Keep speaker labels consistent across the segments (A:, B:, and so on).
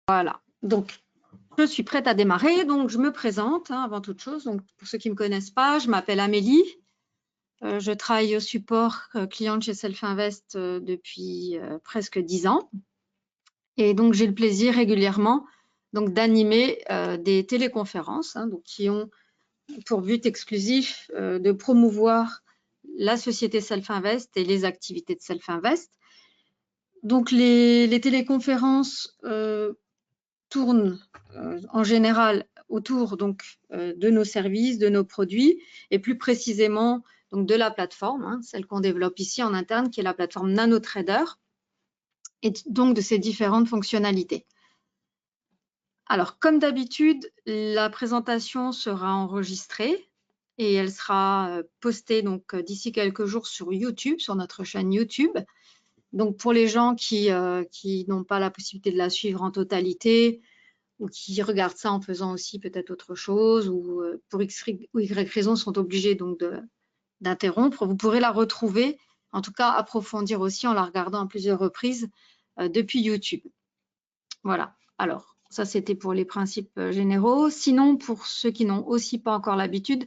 A: Voilà, donc je suis prête à démarrer, donc je me présente avant toute chose. Donc, pour ceux qui ne me connaissent pas, je m'appelle Amélie. Je travaille au support client chez Self-Invest depuis presque 10 ans. Et donc, j'ai le plaisir régulièrement d'animer des téléconférences donc, qui ont pour but exclusif de promouvoir la société Self-Invest et les activités de Self-Invest. Donc, les téléconférences tournent en général autour de nos services, de nos produits et plus précisément de la plateforme, celle qu'on développe ici en interne, qui est la plateforme NanoTrader, et donc de ses différentes fonctionnalités. Alors, comme d'habitude, la présentation sera enregistrée et elle sera postée d'ici quelques jours sur YouTube, sur notre chaîne YouTube. Donc, pour les gens qui n'ont pas la possibilité de la suivre en totalité ou qui regardent ça en faisant aussi peut-être autre chose ou pour X ou Y raison sont obligés d'interrompre, vous pourrez la retrouver, en tout cas approfondir aussi en la regardant à plusieurs reprises depuis YouTube. Voilà, alors ça c'était pour les principes généraux. Sinon, pour ceux qui n'ont aussi pas encore l'habitude,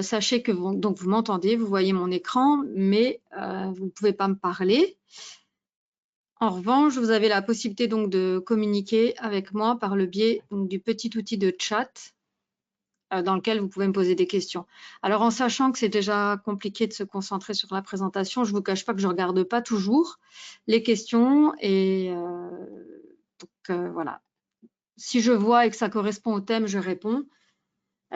A: sachez que vous m'entendez, vous voyez mon écran, mais vous ne pouvez pas me parler. En revanche, vous avez la possibilité de communiquer avec moi par le biais du petit outil de chat dans lequel vous pouvez me poser des questions. Alors, en sachant que c'est déjà compliqué de se concentrer sur la présentation, je ne vous cache pas que je ne regarde pas toujours les questions et voilà. Si je vois et que ça correspond au thème, je réponds.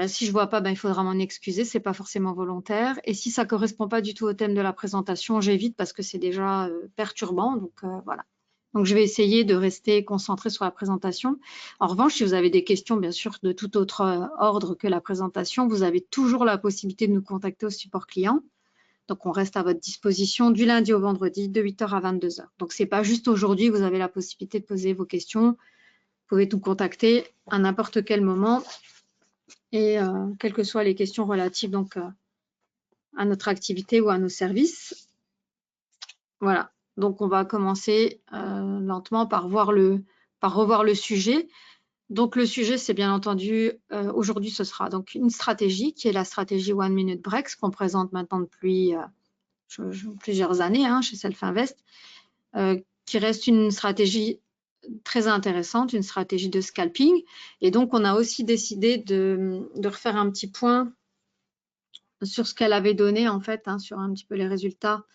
A: Si je ne vois pas, il faudra m'en excuser, ce n'est pas forcément volontaire. Et si ça ne correspond pas du tout au thème de la présentation, j'évite parce que c'est déjà perturbant. Donc, voilà. Donc, je vais essayer de rester concentrée sur la présentation. En revanche, si vous avez des questions, bien sûr, de tout autre ordre que la présentation, vous avez toujours la possibilité de nous contacter au support client. Donc, on reste à votre disposition du lundi au vendredi, de 8h à 22h. Donc, ce n'est pas juste aujourd'hui que vous avez la possibilité de poser vos questions. Vous pouvez nous contacter à n'importe quel moment et quelles que soient les questions relatives à notre activité ou à nos services. Voilà. Donc, on va commencer lentement par revoir le sujet. Donc, le sujet, c'est bien entendu, aujourd'hui, ce sera donc une stratégie qui est la stratégie One Minute Breaks qu'on présente maintenant depuis plusieurs années chez Self-Invest, qui reste une stratégie très intéressante, une stratégie de scalping. Et donc, on a aussi décidé de refaire un petit point sur ce qu'elle avait donné, en fait, sur un petit peu les résultats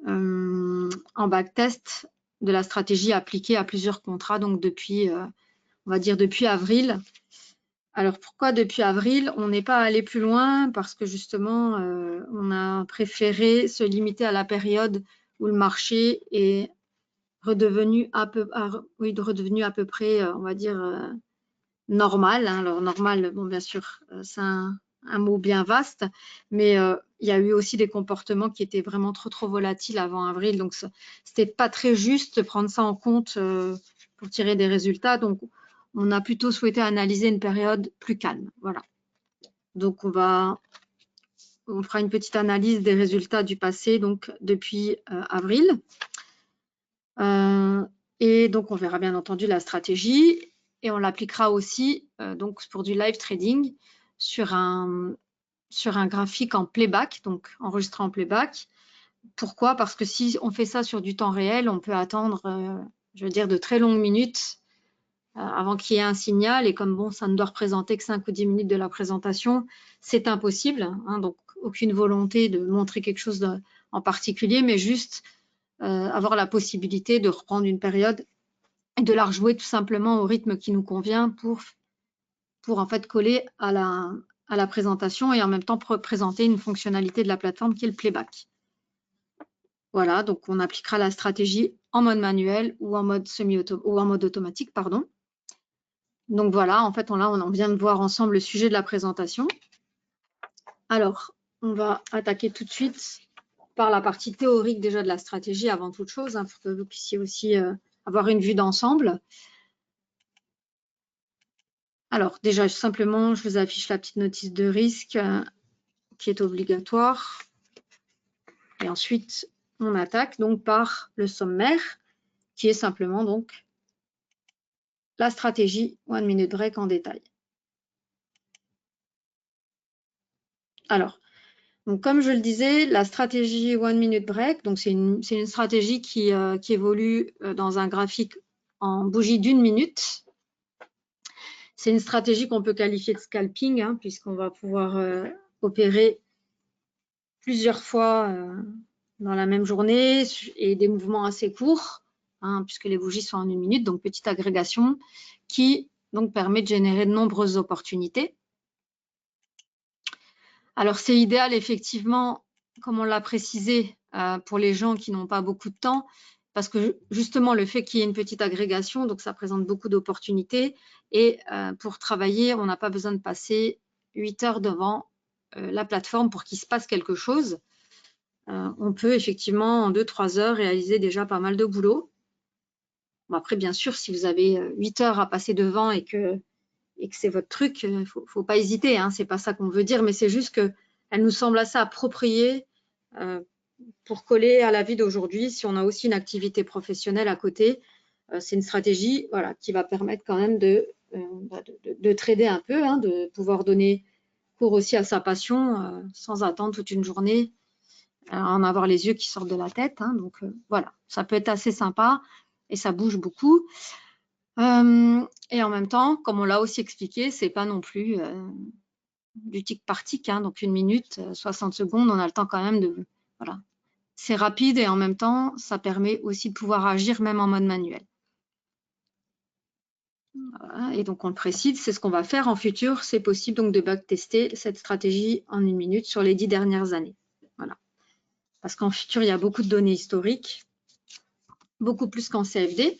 A: en backtest de la stratégie appliquée à plusieurs contrats, donc depuis, on va dire depuis avril. Alors, pourquoi depuis avril? On n'est pas allé plus loin parce que justement, on a préféré se limiter à la période où le marché est redevenu à peu près, on va dire, normal. Alors, normal, bon, bien sûr, c'est un mot bien vaste, mais il y a eu aussi des comportements qui étaient vraiment trop volatiles avant avril. Donc, ce n'était pas très juste de prendre ça en compte pour tirer des résultats. Donc, on a plutôt souhaité analyser une période plus calme. Voilà. Donc, on fera une petite analyse des résultats du passé, donc depuis avril. Et donc, on verra bien entendu la stratégie et on l'appliquera aussi donc pour du live trading sur un graphique en playback, donc enregistré en playback. Pourquoi? Parce que si on fait ça sur du temps réel, on peut attendre, je veux dire, de très longues minutes avant qu'il y ait un signal. Et comme bon, ça ne doit représenter que 5 ou 10 minutes de la présentation, c'est impossible. Donc, aucune volonté de montrer quelque chose en particulier, mais juste avoir la possibilité de reprendre une période et de la rejouer tout simplement au rythme qui nous convient pour en fait coller à la présentation et en même temps présenter une fonctionnalité de la plateforme qui est le playback. Voilà, donc on appliquera la stratégie en mode manuel ou en mode automatique, pardon. Donc voilà, en fait, on vient de voir ensemble le sujet de la présentation. Alors, on va attaquer tout de suite par la partie théorique déjà de la stratégie avant toute chose, pour que vous puissiez aussi avoir une vue d'ensemble. Alors, déjà, simplement, je vous affiche la petite notice de risque qui est obligatoire. Et ensuite, on attaque donc par le sommaire, qui est simplement donc la stratégie One Minute Break en détail. Alors, donc comme je le disais, la stratégie One Minute Break, donc c'est une stratégie qui évolue dans un graphique en bougie d'1 minute. C'est une stratégie qu'on peut qualifier de scalping, hein, puisqu'on va pouvoir opérer plusieurs fois dans la même journée et des mouvements assez courts, hein, puisque les bougies sont en 1 minute, donc petite agrégation qui donc permet de générer de nombreuses opportunités. Alors c'est idéal effectivement, comme on l'a précisé, pour les gens qui n'ont pas beaucoup de temps, parce que justement le fait qu'il y ait une petite agrégation, donc ça présente beaucoup d'opportunités et pour travailler, on n'a pas besoin de passer 8 heures devant la plateforme pour qu'il se passe quelque chose. On peut effectivement en 2-3 heures réaliser déjà pas mal de boulot. Bon, après, bien sûr, si vous avez 8 heures à passer devant et que c'est votre truc, il ne faut pas hésiter, hein, c'est pas ça qu'on veut dire, mais c'est juste qu'elle nous semble assez appropriée pour coller à la vie d'aujourd'hui. Si on a aussi une activité professionnelle à côté, c'est une stratégie voilà, qui va permettre quand même de trader un peu, hein, de pouvoir donner cours aussi à sa passion sans attendre toute une journée en avoir les yeux qui sortent de la tête. Hein, donc voilà, ça peut être assez sympa et ça bouge beaucoup. Et en même temps, comme on l'a aussi expliqué, c'est pas non plus du tic par tic, hein, donc 1 minute, 60 secondes, on a le temps quand même de voilà. C'est rapide et en même temps, ça permet aussi de pouvoir agir même en mode manuel. Voilà, et donc on le précise, c'est ce qu'on va faire en futur. C'est possible donc de backtester cette stratégie en 1 minute sur les 10 dernières années. Voilà. Parce qu'en futur, il y a beaucoup de données historiques, beaucoup plus qu'en CFD.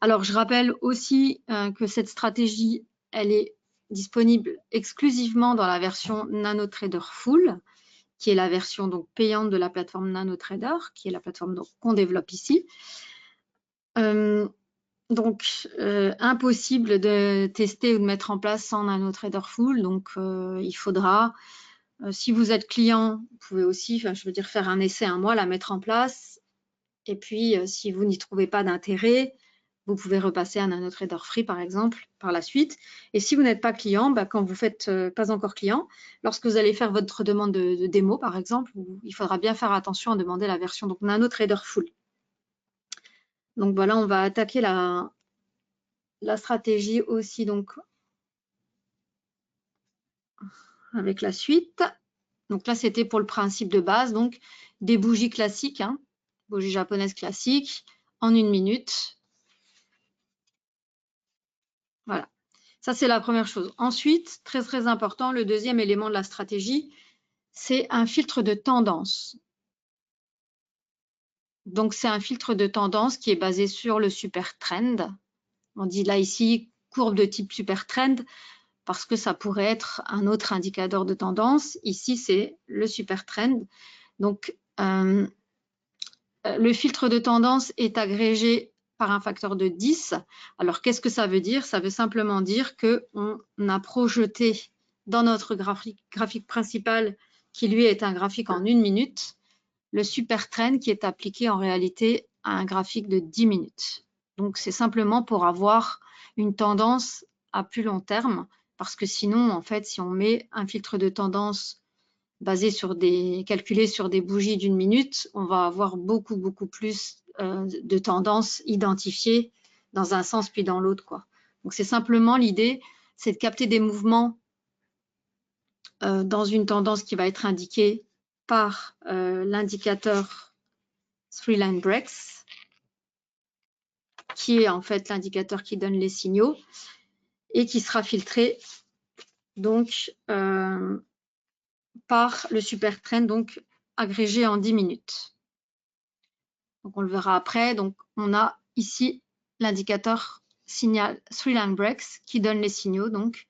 A: Alors, je rappelle aussi que cette stratégie, elle est disponible exclusivement dans la version NanoTrader Full, qui est la version donc payante de la plateforme NanoTrader, qui est la plateforme qu'on développe ici. Donc, impossible de tester ou de mettre en place sans NanoTrader Full. Donc, il faudra, si vous êtes client, vous pouvez aussi, je veux dire, faire un essai 1 mois, la mettre en place. Et puis, si vous n'y trouvez pas d'intérêt, vous pouvez repasser à NanoTrader Free, par exemple, par la suite. Et si vous n'êtes pas client, quand vous faites pas encore client, lorsque vous allez faire votre demande de démo, par exemple, il faudra bien faire attention à demander la version donc NanoTrader Full. Donc voilà, on va attaquer la stratégie aussi donc avec la suite. Donc là, c'était pour le principe de base, donc des bougies classiques, hein, bougies japonaises classiques, en 1 minute. Voilà, ça c'est la première chose. Ensuite, très très important, le deuxième élément de la stratégie, c'est un filtre de tendance. Donc c'est un filtre de tendance qui est basé sur le super trend. On dit là ici courbe de type super trend parce que ça pourrait être un autre indicateur de tendance. Ici c'est le super trend. Donc le filtre de tendance est agrégé par un facteur de 10. Alors, qu'est-ce que ça veut dire? Ça veut simplement dire qu'on a projeté dans notre graphique principal, qui lui est un graphique en 1 minute, le super trend qui est appliqué en réalité à un graphique de 10 minutes. Donc, c'est simplement pour avoir une tendance à plus long terme, parce que sinon, en fait, si on met un filtre de tendance basé sur calculé sur des bougies d'1 minute, on va avoir beaucoup plus de tendances identifiées dans un sens puis dans l'autre, quoi. Donc c'est simplement l'idée, c'est de capter des mouvements dans une tendance qui va être indiquée par l'indicateur 3-line breaks, qui est en fait l'indicateur qui donne les signaux et qui sera filtré donc par le super trend, donc agrégé en 10 minutes. Donc on le verra après. Donc on a ici l'indicateur signal 3-line breaks qui donne les signaux. Donc,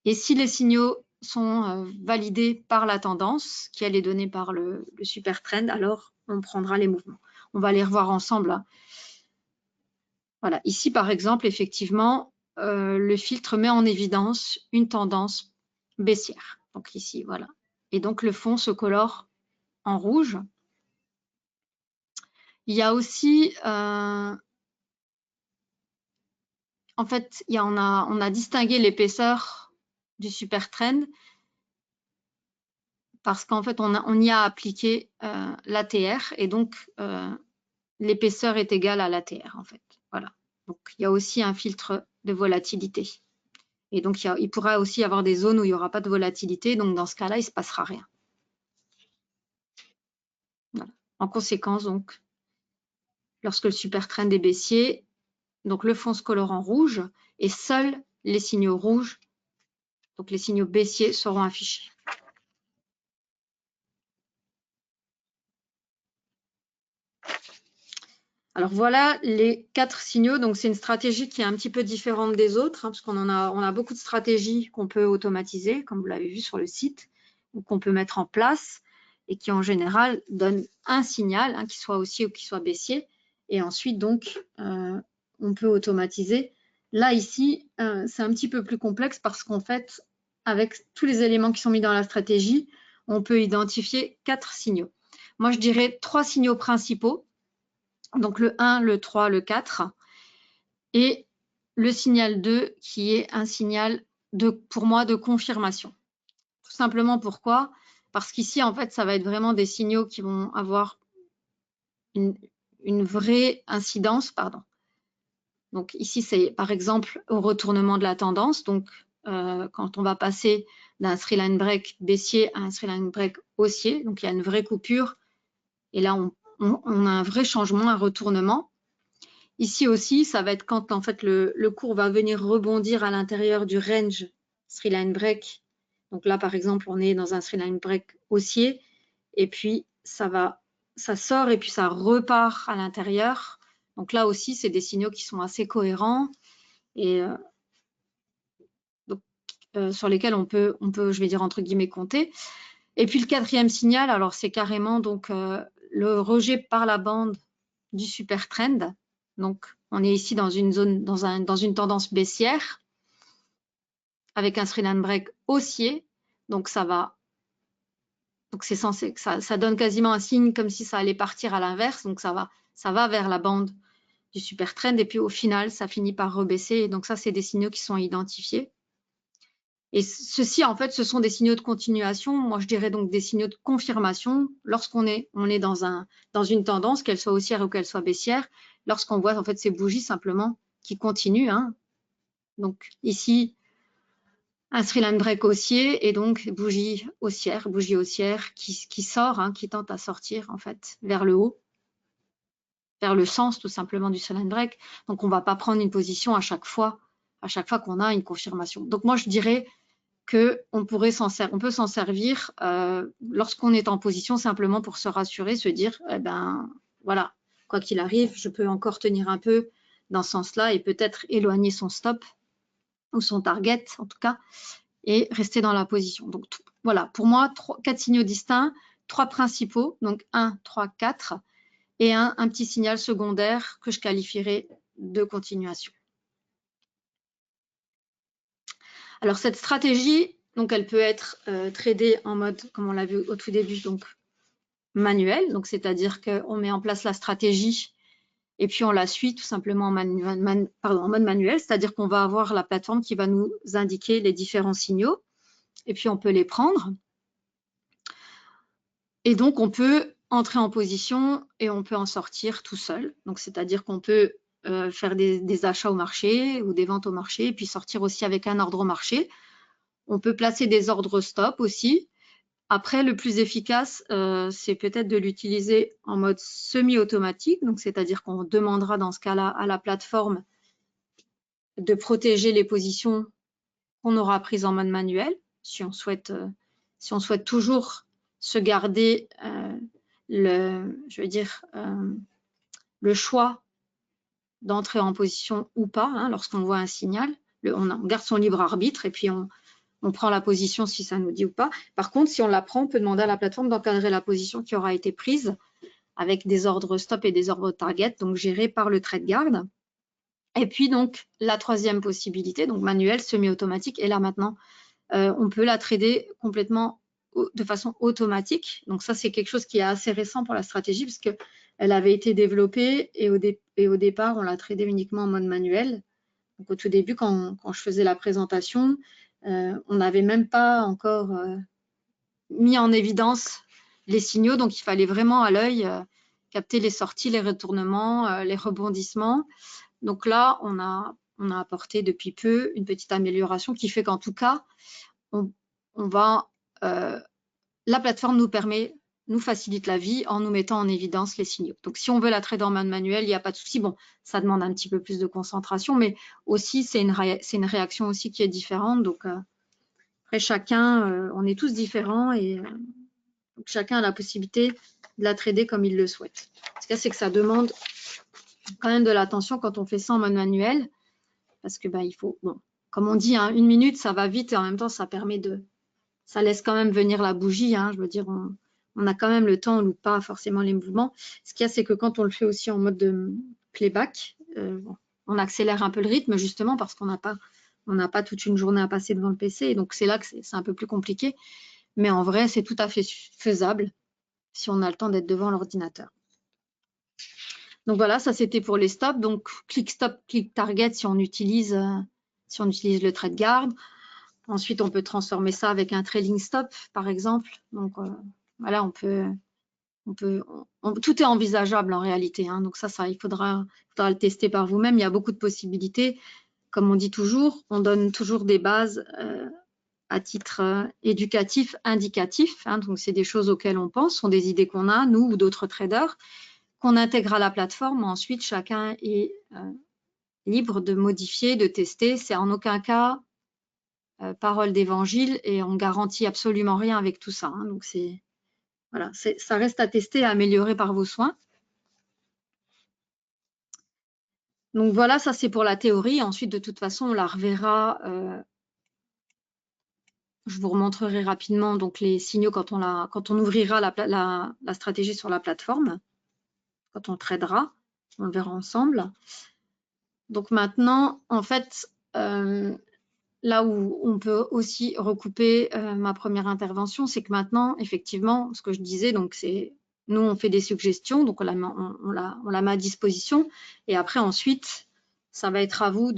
A: et si les signaux sont validés par la tendance, qui elle est donnée par le super trend, alors on prendra les mouvements. On va les revoir ensemble. Hein. Voilà, ici par exemple, effectivement, le filtre met en évidence une tendance baissière. Donc ici, voilà. Et donc le fond se colore en rouge. Il y a aussi, en en fait, on a distingué l'épaisseur du super trend parce qu'en fait, on y a appliqué l'ATR et donc l'épaisseur est égale à l'ATR en fait. Voilà. Donc, il y a aussi un filtre de volatilité. Et donc, il pourra aussi y avoir des zones où il n'y aura pas de volatilité. Donc, dans ce cas-là, il ne se passera rien. Voilà. En conséquence, donc, lorsque le super trend est baissier, donc le fond se colore en rouge et seuls les signaux rouges, donc les signaux baissiers, seront affichés. Alors voilà les 4 signaux. Donc c'est une stratégie qui est un petit peu différente des autres, hein, parce qu'on a beaucoup de stratégies qu'on peut automatiser, comme vous l'avez vu sur le site, ou qu'on peut mettre en place et qui en général donnent un signal, hein, qui soit haussier ou qui soit baissier. Et ensuite donc on peut automatiser. Là ici, c'est un petit peu plus complexe parce qu'en fait, avec tous les éléments qui sont mis dans la stratégie, on peut identifier 4 signaux. Moi je dirais 3 signaux principaux. Donc le 1, le 3, le 4 et le signal 2 qui est un signal pour moi de confirmation. Tout simplement pourquoi? Parce qu'ici en fait ça va être vraiment des signaux qui vont avoir une vraie incidence. Donc ici c'est par exemple au retournement de la tendance. Donc quand on va passer d'un three line break baissier à un three line break haussier, donc il y a une vraie coupure et là on a un vrai changement, un retournement. Ici aussi, ça va être quand en fait le cours va venir rebondir à l'intérieur du range three line break. Donc là, par exemple, on est dans un three line break haussier et puis ça sort et puis ça repart à l'intérieur. Donc là aussi, c'est des signaux qui sont assez cohérents et sur lesquels on peut, je vais dire entre guillemets, compter. Et puis le 4e signal, alors c'est carrément donc le rejet par la bande du super trend. Donc, on est ici dans une zone, dans une tendance baissière avec un three line break haussier. Donc, donc c'est censé, ça donne quasiment un signe comme si ça allait partir à l'inverse. Donc, ça va vers la bande du super trend et puis au final, ça finit par rebaisser. Et donc, ça, c'est des signaux qui sont identifiés. Et ceci, en fait, ce sont des signaux de continuation. Moi, je dirais donc des signaux de confirmation lorsqu'on est dans une tendance, qu'elle soit haussière ou qu'elle soit baissière, lorsqu'on voit en fait ces bougies simplement qui continuent. Hein. Donc ici, un three line break haussier et donc bougie haussière qui sort, hein, qui tente à sortir en fait vers le haut, vers le sens tout simplement du three line break. Donc on ne va pas prendre une position à chaque fois qu'on a une confirmation. Donc moi, je dirais qu'on peut s'en servir lorsqu'on est en position simplement pour se rassurer, se dire, eh ben voilà, quoi qu'il arrive, je peux encore tenir un peu dans ce sens-là et peut-être éloigner son stop ou son target en tout cas et rester dans la position. Donc voilà, pour moi, 4 signaux distincts, 3 principaux, donc 1, 3, 4 et un petit signal secondaire que je qualifierais de continuation. Alors cette stratégie, donc elle peut être tradée en mode, comme on l'a vu au tout début, donc manuel, donc c'est-à-dire qu'on met en place la stratégie et puis on la suit tout simplement en mode manuel, c'est-à-dire qu'on va avoir la plateforme qui va nous indiquer les différents signaux et puis on peut les prendre. Et donc on peut entrer en position et on peut en sortir tout seul. Donc c'est-à-dire qu'on peut faire des achats au marché ou des ventes au marché et puis sortir aussi avec un ordre au marché. On peut placer des ordres stop aussi. Après, le plus efficace, c'est peut-être de l'utiliser en mode semi-automatique. Donc, c'est-à-dire qu'on demandera dans ce cas-là à la plateforme de protéger les positions qu'on aura prises en mode manuel. Si on souhaite toujours se garder le choix d'entrer en position ou pas, hein, lorsqu'on voit un signal. On garde son libre arbitre et puis on prend la position si ça nous dit ou pas. Par contre, si on la prend, on peut demander à la plateforme d'encadrer la position qui aura été prise avec des ordres stop et des ordres target, donc gérés par le trade guard. Et puis donc la 3e possibilité, donc manuel, semi-automatique, et là maintenant, on peut la trader complètement de façon automatique. Donc ça, c'est quelque chose qui est assez récent pour la stratégie parce qu'elle avait été développée et au départ, on l'a tradée uniquement en mode manuel. Donc, au tout début, quand je faisais la présentation, on n'avait même pas encore mis en évidence les signaux. Donc, il fallait vraiment à l'œil capter les sorties, les retournements, les rebondissements. Donc là, on a apporté depuis peu une petite amélioration qui fait qu'en tout cas, la plateforme nous facilite la vie en nous mettant en évidence les signaux. Donc, si on veut la trader en mode manuel, il n'y a pas de souci. Bon, ça demande un petit peu plus de concentration, mais aussi, c'est une réaction aussi qui est différente. Donc, après, chacun, on est tous différents et donc chacun a la possibilité de la trader comme il le souhaite. Ce qu'il y a, c'est que ça demande quand même de l'attention quand on fait ça en mode manuel, parce que il faut, bon, comme on dit, hein, 1 minute, ça va vite et en même temps, ça laisse quand même venir la bougie. Hein, je veux dire, on a quand même le temps, on ne loupe pas forcément les mouvements. Ce qu'il y a, c'est que quand on le fait aussi en mode de playback, on accélère un peu le rythme justement parce qu'on n'a pas toute une journée à passer devant le PC. Et donc, c'est là que c'est un peu plus compliqué. Mais en vrai, c'est tout à fait faisable si on a le temps d'être devant l'ordinateur. Donc voilà, ça c'était pour les stops. Donc click stop, click target si on utilise le trade guard. Ensuite, on peut transformer ça avec un trailing stop, par exemple. Donc voilà, tout est envisageable en réalité. Hein. Donc ça, il faudra le tester par vous-même. Il y a beaucoup de possibilités. Comme on dit toujours, on donne toujours des bases à titre éducatif, indicatif. Hein. Donc c'est des choses auxquelles on pense, sont des idées qu'on a, nous ou d'autres traders, qu'on intègre à la plateforme. Ensuite, chacun est libre de modifier, de tester. C'est en aucun cas parole d'évangile et on garantit absolument rien avec tout ça. Hein. Donc voilà, ça reste à tester et à améliorer par vos soins. Donc voilà, ça c'est pour la théorie. Ensuite, de toute façon, on la reverra. Je vous remontrerai rapidement donc les signaux quand on ouvrira la stratégie sur la plateforme, quand on tradera. On le verra ensemble. Donc maintenant, en fait, là où on peut aussi recouper ma première intervention, c'est que maintenant, effectivement, ce que je disais, donc c'est nous, on fait des suggestions, donc on la met à disposition. Et après, ensuite, ça va être à vous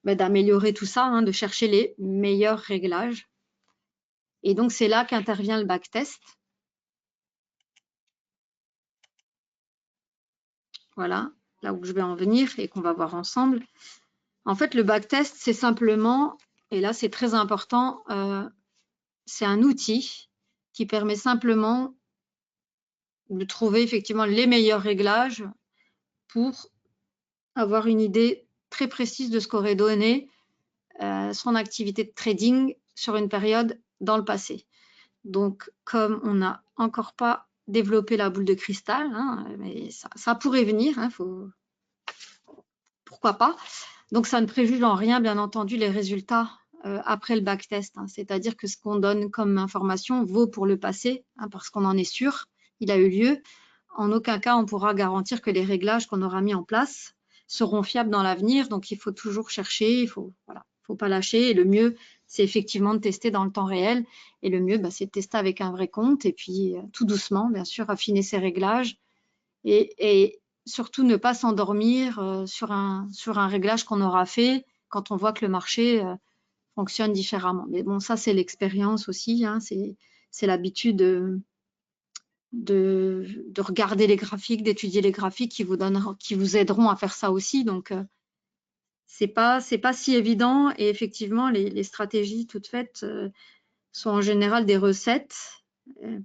A: d'améliorer tout ça, hein, de chercher les meilleurs réglages. Et donc, c'est là qu'intervient le backtest. Voilà, là où je vais en venir et qu'on va voir ensemble. En fait, le backtest, c'est simplement, et là, c'est très important, c'est un outil qui permet simplement de trouver effectivement les meilleurs réglages pour avoir une idée très précise de ce qu'aurait donné son activité de trading sur une période dans le passé. Donc, comme on n'a encore pas développé la boule de cristal, hein, mais ça pourrait venir, hein, pourquoi pas. Donc, ça ne préjuge en rien, bien entendu, les résultats après le backtest. Hein, c'est-à-dire que ce qu'on donne comme information vaut pour le passé, hein, parce qu'on en est sûr, il a eu lieu. En aucun cas, on pourra garantir que les réglages qu'on aura mis en place seront fiables dans l'avenir. Donc, il faut toujours chercher, il faut pas lâcher. Et le mieux, c'est effectivement de tester dans le temps réel. Et le mieux, c'est de tester avec un vrai compte. Et puis, tout doucement, bien sûr, affiner ses réglages. Et surtout, ne pas s'endormir sur un réglage qu'on aura fait quand on voit que le marché fonctionne différemment. Mais bon, ça, c'est l'expérience aussi. Hein, c'est l'habitude de regarder les graphiques, d'étudier les graphiques qui vous aideront à faire ça aussi. Donc, c'est pas si évident. Et effectivement, les stratégies toutes faites sont en général des recettes,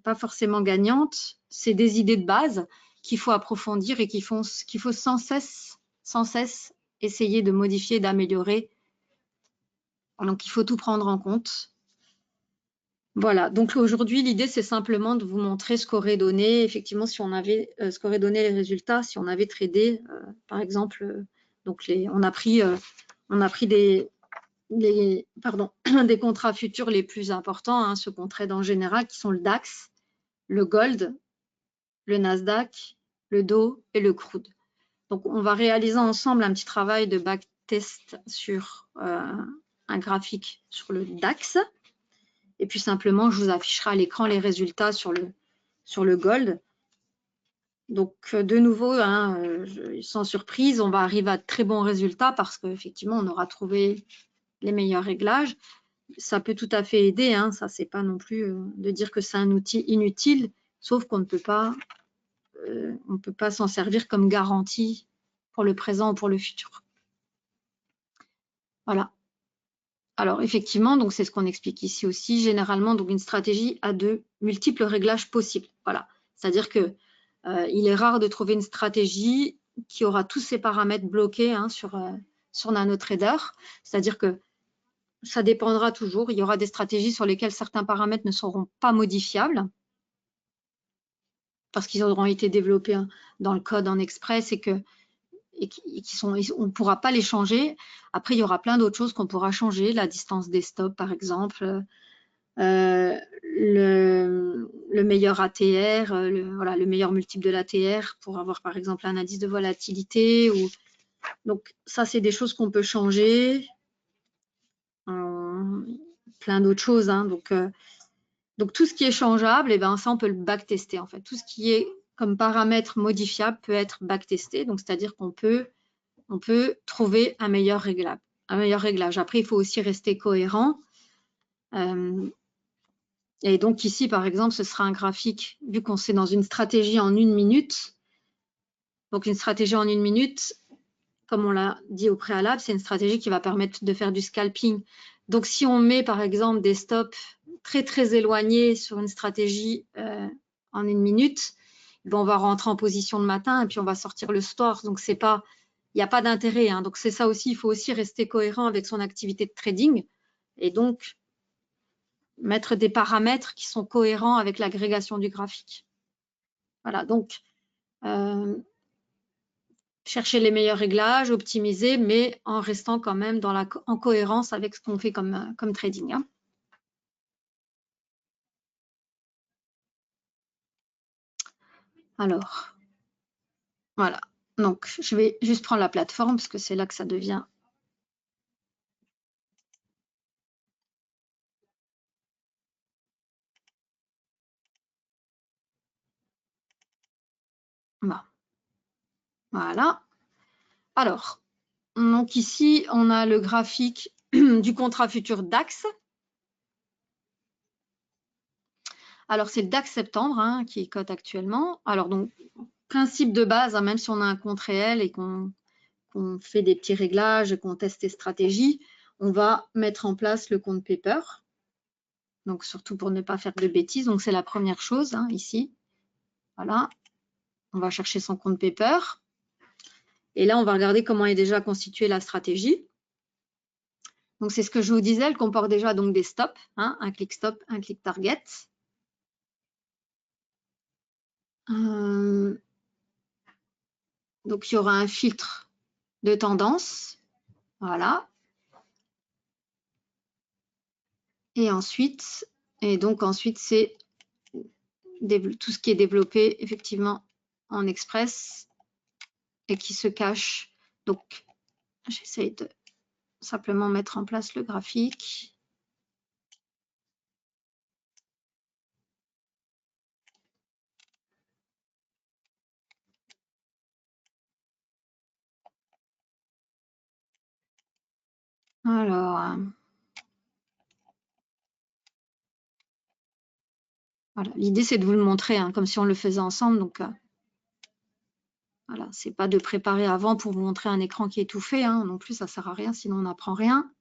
A: pas forcément gagnantes. C'est des idées de base qu'il faut approfondir et qu'il faut sans cesse essayer de modifier, d'améliorer. Donc, il faut tout prendre en compte. Voilà, donc aujourd'hui, l'idée, c'est simplement de vous montrer ce qu'aurait donné, effectivement, si on avait, ce qu'aurait donné les résultats, si on avait tradé, par exemple, donc on a pris des contrats futurs les plus importants, hein, ceux qu'on trade en général, qui sont le DAX, le Gold, le Nasdaq, le Dow et le Crude. Donc, on va réaliser ensemble un petit travail de backtest sur un graphique sur le DAX. Et puis simplement, je vous afficherai à l'écran les résultats sur le Gold. Donc, de nouveau, hein, sans surprise, on va arriver à de très bons résultats parce qu'effectivement, on aura trouvé les meilleurs réglages. Ça peut tout à fait aider, hein, ça, c'est pas non plus de dire que c'est un outil inutile, sauf qu'on ne peut pas, s'en servir comme garantie pour le présent ou pour le futur. Voilà. Alors, effectivement, donc c'est ce qu'on explique ici aussi. Généralement, donc une stratégie a de multiples réglages possibles. Voilà. C'est-à-dire que il est rare de trouver une stratégie qui aura tous ses paramètres bloqués, hein, sur NanoTrader. C'est-à-dire que ça dépendra toujours. Il y aura des stratégies sur lesquelles certains paramètres ne seront pas modifiables parce qu'ils auront été développés dans le code en express et on ne pourra pas les changer. Après, il y aura plein d'autres choses qu'on pourra changer, la distance des stops, par exemple, le meilleur ATR, le meilleur multiple de l'ATR pour avoir, par exemple, un indice de volatilité. Donc, ça, c'est des choses qu'on peut changer. Plein d'autres choses, hein. Donc, tout ce qui est changeable, eh ben, ça, on peut le backtester, en fait. Tout ce qui est comme paramètre modifiable peut être backtesté. Donc, c'est-à-dire qu'on peut trouver un meilleur réglage. Après, il faut aussi rester cohérent. Et donc, ici, par exemple, ce sera un graphique, vu qu'on est dans une stratégie en 1 minute. Donc, une stratégie en 1 minute, comme on l'a dit au préalable, c'est une stratégie qui va permettre de faire du scalping. Donc, si on met, par exemple, des stops très, très éloignés sur une stratégie en 1 minute, ben, on va rentrer en position le matin et puis on va sortir le soir. Donc, il n'y a pas d'intérêt, hein. Donc, c'est ça aussi, il faut aussi rester cohérent avec son activité de trading et donc mettre des paramètres qui sont cohérents avec l'agrégation du graphique. Voilà, donc chercher les meilleurs réglages, optimiser, mais en restant quand même en cohérence avec ce qu'on fait comme trading, hein. Alors, voilà. Donc, je vais juste prendre la plateforme parce que c'est là que ça devient. Bon. Voilà. Alors, donc ici, on a le graphique du contrat futur DAX. Alors, c'est le DAX septembre, hein, qui est cote actuellement. Alors, donc, principe de base, hein, même si on a un compte réel et qu'on fait des petits réglages et qu'on teste des stratégies, on va mettre en place le compte paper. Donc, surtout pour ne pas faire de bêtises. Donc, c'est la première chose, hein, ici. Voilà. On va chercher son compte paper. Et là, on va regarder comment est déjà constituée la stratégie. Donc, c'est ce que je vous disais, elle comporte déjà donc des stops, hein, un click stop, un click target. Donc, il y aura un filtre de tendance. Voilà. Et ensuite, c'est tout ce qui est développé effectivement en express et qui se cache. Donc, j'essaie de simplement mettre en place le graphique. Alors, voilà. L'idée, c'est de vous le montrer, hein, comme si on le faisait ensemble. Donc, voilà, c'est pas de préparer avant pour vous montrer un écran qui est tout fait, hein, non plus, ça sert à rien, sinon on n'apprend rien.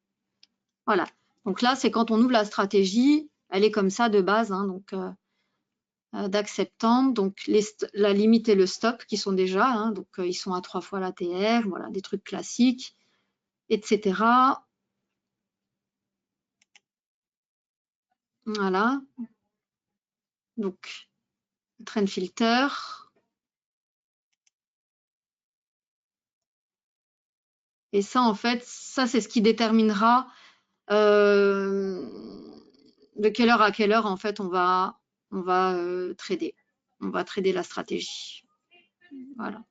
A: Voilà. Donc là, c'est quand on ouvre la stratégie, elle est comme ça de base, hein, donc DAX septembre, donc la limite et le stop qui sont déjà, hein, donc ils sont à 3 fois l'ATR, voilà, des trucs classiques, etc. Voilà. Donc, trend filter. Et ça, en fait, ça, c'est ce qui déterminera de quelle heure à quelle heure, en fait, on va trader. On va trader la stratégie. Voilà.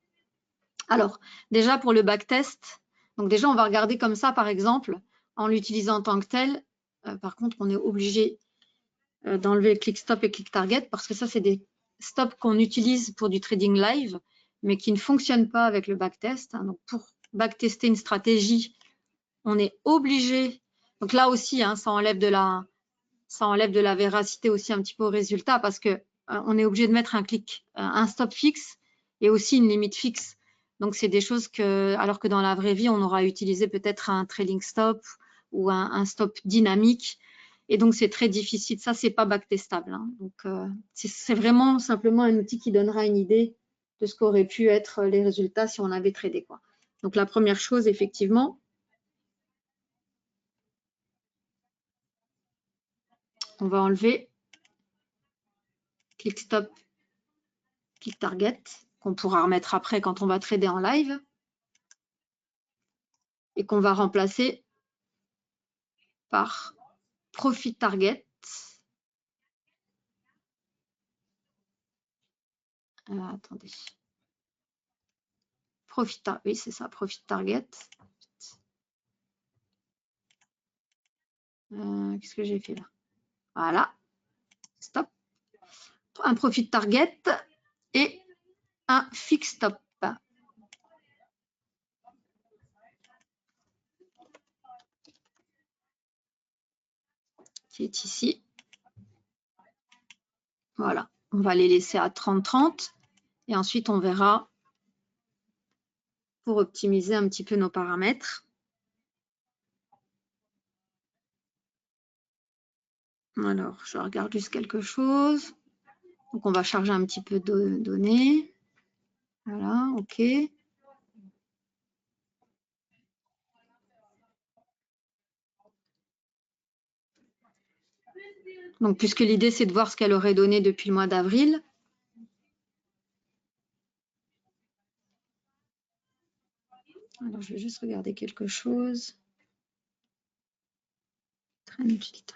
A: Alors, déjà, pour le backtest, donc déjà, on va regarder comme ça, par exemple, en l'utilisant en tant que tel. Par contre, on est obligé d'enlever le click stop et click target parce que ça, c'est des stops qu'on utilise pour du trading live, mais qui ne fonctionnent pas avec le backtest. Hein. Donc, pour backtester une stratégie, on est obligé. Donc là aussi, hein, ça enlève de la véracité aussi un petit peu au résultat parce que on est obligé de mettre un stop fixe et aussi une limite fixe. Donc, c'est des choses que, alors que dans la vraie vie, on aura utilisé peut-être un trailing stop ou un stop dynamique. Et donc, c'est très difficile. Ça, c'est pas backtestable. Hein. Donc, c'est vraiment simplement un outil qui donnera une idée de ce qu'auraient pu être les résultats si on avait tradé, quoi. Donc, la première chose, effectivement, on va enlever click stop, click target, qu'on pourra remettre après quand on va trader en live et qu'on va remplacer par profit target. Attendez. Oui, c'est ça, profit target. Qu'est-ce que j'ai fait là? Voilà. Stop. Un profit target et un fix stop. Qui est ici. Voilà. On va les laisser à 30-30 et ensuite on verra pour optimiser un petit peu nos paramètres. Alors, je regarde juste quelque chose. Donc, on va charger un petit peu de données. Voilà, OK. Donc, puisque l'idée, c'est de voir ce qu'elle aurait donné depuis le mois d'avril. Alors, je vais juste regarder quelque chose. Trend filter.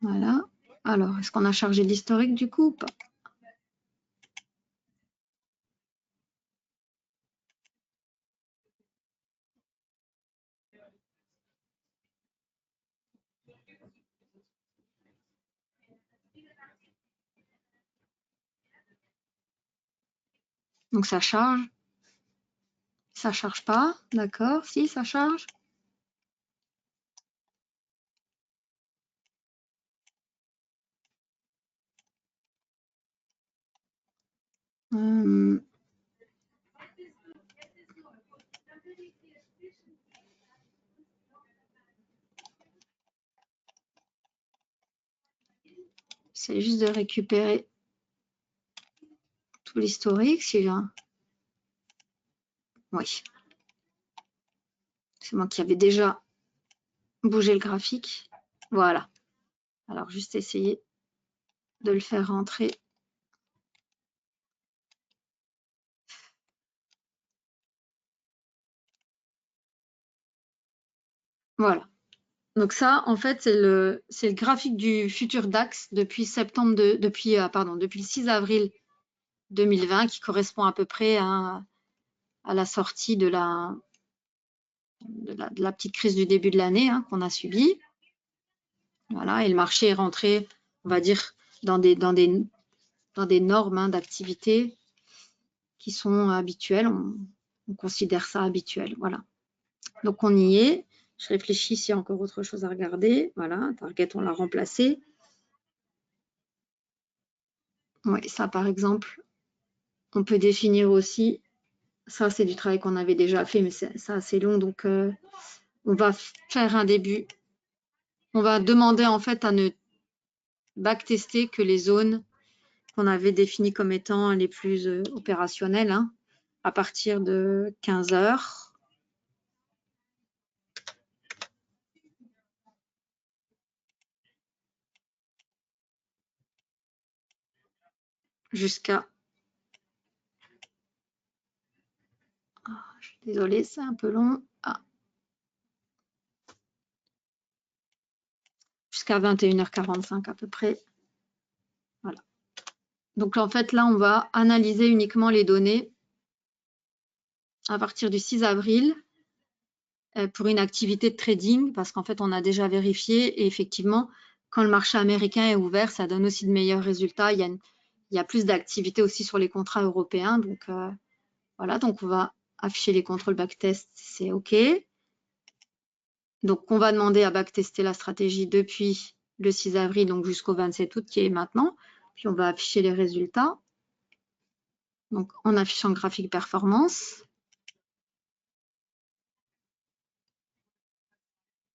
A: Voilà. Alors, est-ce qu'on a chargé l'historique du coup ou pas? Donc, ça charge. Ça charge pas. D'accord. Si, ça charge. C'est juste de récupérer tout l'historique. Si oui. C'est moi qui avais déjà bougé le graphique. Voilà. Alors, juste essayer de le faire rentrer. Voilà. Donc ça, en fait, c'est le graphique du futur DAX depuis depuis le 6 avril 2020 qui correspond à peu près à la sortie de la petite crise du début de l'année hein, qu'on a subie. Voilà, et le marché est rentré, on va dire, dans des normes hein, d'activité qui sont habituelles. On considère ça habituel. Voilà. Donc on y est. Je réfléchis s'il y a encore autre chose à regarder. Voilà, target, on l'a remplacé. Oui, ça par exemple, on peut définir aussi, ça c'est du travail qu'on avait déjà fait, mais c'est assez long, donc on va faire un début. On va demander en fait à ne backtester que les zones qu'on avait définies comme étant les plus opérationnelles, hein, à partir de 15 heures. Jusqu'à... je suis désolée, c'est un peu long. Jusqu'à 21h45 à peu près. Voilà. Donc en fait, là, on va analyser uniquement les données à partir du 6 avril pour une activité de trading, parce qu'en fait, on a déjà vérifié et effectivement, quand le marché américain est ouvert, ça donne aussi de meilleurs résultats. Il y a plus d'activité aussi sur les contrats européens. Donc, voilà, donc on va afficher les contrôles backtest, c'est OK. Donc, on va demander à backtester la stratégie depuis le 6 avril, donc jusqu'au 27 août, qui est maintenant. Puis, on va afficher les résultats. Donc, en affichant graphique performance.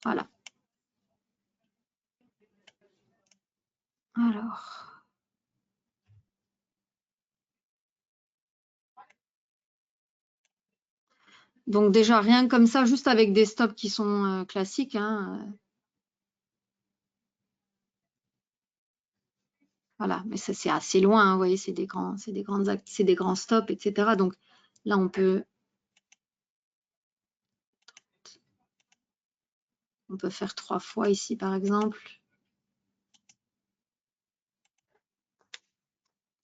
A: Voilà. Alors. Donc déjà, rien que comme ça, juste avec des stops qui sont classiques. Hein, voilà, mais ça c'est assez loin, hein, vous voyez, c'est des grands stops, etc. Donc là, on peut faire 3 fois ici, par exemple.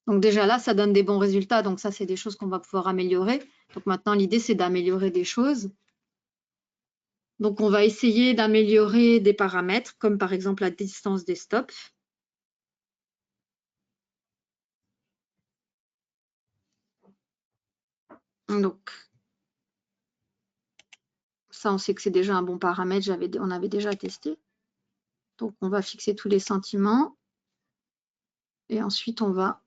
A: Donc déjà là, ça donne des bons résultats. Donc ça, c'est des choses qu'on va pouvoir améliorer. Donc maintenant, l'idée, c'est d'améliorer des choses. Donc on va essayer d'améliorer des paramètres, comme par exemple la distance des stops. Donc ça, on sait que c'est déjà un bon paramètre. On avait déjà testé. Donc on va fixer tous les sentiments. Et ensuite, on va